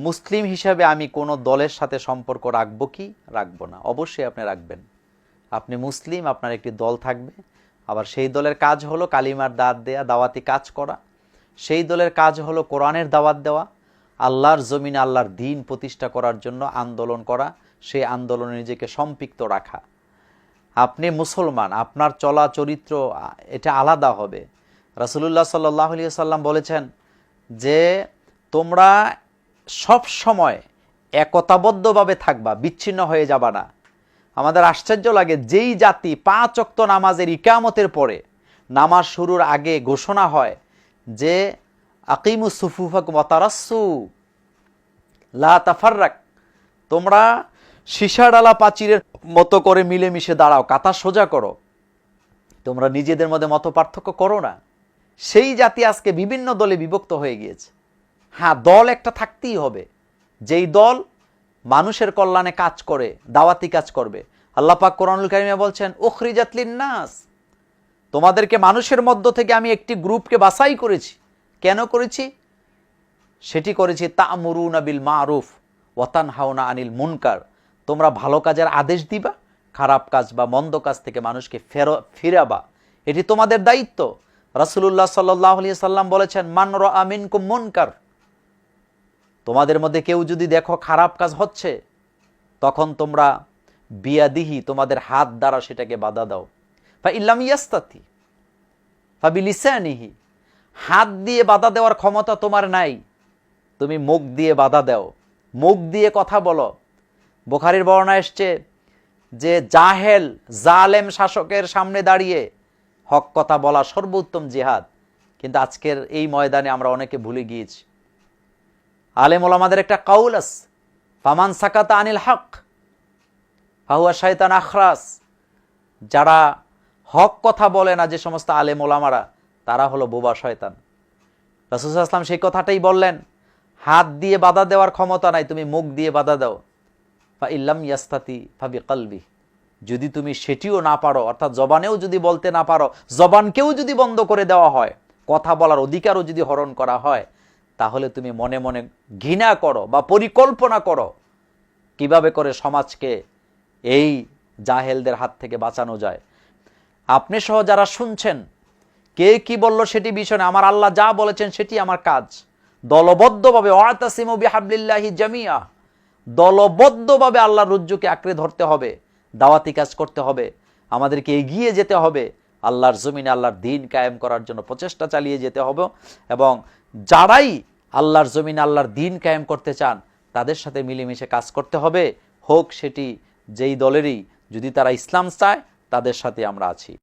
মুসলিম হিসাবে আমি কোনো দলের সাথে সম্পর্ক রাখবো কি রাখবো না? অবশ্যই আপনি রাখবেন। আপনি মুসলিম, আপনার একটি দল থাকবে, আবার সেই দলের কাজ হলো কালিমার দাওয়াত দেয়া, দাওয়াতি কাজ করা। সেই দলের কাজ হলো কোরআনের দাওয়াত দেওয়া, আল্লাহর জমিনে আল্লাহর দ্বীন প্রতিষ্ঠা করার জন্য আন্দোলন করা, সেই আন্দোলনে নিজেকে সম্পৃক্ত রাখা। আপনি মুসলমান, আপনার চলা চরিত্র এটা আলাদা হবে। রাসূলুল্লাহ সাল্লাল্লাহু আলাইহি ওয়াসাল্লাম বলেছেন যে তোমরা সব সময় একতাবদ্ধভাবে থাকবা, বিচ্ছিন্ন হয়ে যাবা না। আমাদের আশ্চর্য লাগে, যেই জাতি 5 ওয়াক্ত নামাজের ইকামতের পরে নামাজ শুরুর আগে ঘোষণা হয় যে আকিমুস সুফুফাকুম ওয়া তারাসসু লা তাফাররাক, তোমরা সীসাডালা প্রাচীরের মতো করে মিলেমিশে দাঁড়াও, কাতার সোজা করো, তোমরা নিজেদের মধ্যে মত পার্থক্য করো না, সেই জাতি আজকে বিভিন্ন দলে বিভক্ত হয়ে গিয়েছে। হ্যাঁ, দল একটা থাকতেই হবে, যেই দল মানুষের কল্যাণে কাজ করে, দাওয়াতি কাজ করবে। আল্লাহ পাক কোরআনুল কারীমে বলছেন উখরিজাত লিন-নাস, তোমাদেরকে মানুষের মধ্য থেকে আমি একটি গ্রুপকে বাছাই করেছি। কেন করেছি? সেটি করেছি তা'মুরুনা বিল মা'রুফ ওয়া তানহাউনা আনিল মুনকার, তোমরা ভালো কাজের আদেশ দিবা, খারাপ কাজ বা মন্দ কাজ থেকে মানুষকে ফিরাবা, এটি তোমাদের দায়িত্ব। রাসূলুল্লাহ সাল্লাল্লাহু আলাইহি সাল্লাম বলেছেন মান রাআ মিনকুম মুনকার, তোমাদের মধ্যে কেউ যদি দেখো খারাপ কাজ হচ্ছে, তখন তোমরা বিয়াদিহি, তোমাদের হাত দ্বারা সেটাকে বাধা দাও। ফা ইল্লাম ইয়াস্তাতি ফা বিলিসানিহি, হাত দিয়ে বাধা দেওয়ার ক্ষমতা তোমার নাই, তুমি মুখ দিয়ে বাধা দাও, মুখ দিয়ে কথা বলো। বুখারীর বর্ণনা এসছে যে জাহেল জালেম শাসকের সামনে দাঁড়িয়ে হক কথা বলা সর্বোত্তম জিহাদ। কিন্তু আজকের এই ময়দানে আমরা অনেকে ভুলে গিয়েছি। আলেম ওলামাদের একটা কাউল আছে, ফামান সাকাতা আনিল হক ফাহুয়া শায়তান আখরাস, যারা হক কথা বলে না যে সমস্ত আলেম ওলামারা, তারা হলো বোবা শয়তান। রাসূল সাল্লাল্লাহু আলাইহি ওয়াসাল্লাম সেই কথাটাই বললেন, হাত দিয়ে বাধা দেওয়ার ক্ষমতা নাই, তুমি মুখ দিয়ে বাধা দাও। ফা ইল্লাম ইয়াস্তাতি ফা বিকলবি, যদি তুমি সেটিও না পারো, অর্থাৎ জবানেও যদি বলতে না পারো, জবানকেও যদি বন্ধ করে দেওয়া হয়, কথা বলার অধিকারও যদি হরণ করা হয়, তাহলে তুমি মনে মনে ঘৃণা করো বা পরিকল্পনা করো কিভাবে করে সমাজকে এই জাহেলদের হাত থেকে বাঁচানো যায়। আপনি সহ যারা শুনছেন, কে কি বলল সেটি বিষয় না, আমার আল্লাহ যা বলেছেন সেটি আমার কাজ। দলবদ্ধভাবে ওয়াতাসিমু বিহাবলিল্লাহি জামিয়া, দলবদ্ধভাবে আল্লাহর রজ্জুকে আঁকড়ে ধরতে হবে, দাওয়াতি কাজ করতে হবে, আমাদেরকে এগিয়ে যেতে হবে, আল্লাহর জমিনে আল্লাহর দ্বীন কায়েম করার জন্য প্রচেষ্টা চালিয়ে যেতে হবে। এবং যারাই আল্লাহর জমিনে আল্লাহর দ্বীন কায়েম করতে চান, তাদের সাথে মিলেমিশে কাজ করতে হবে, হোক সেটি যেই দলেরই, যদি তারা ইসলাম চায় তাদের সাথে আমরা আছি।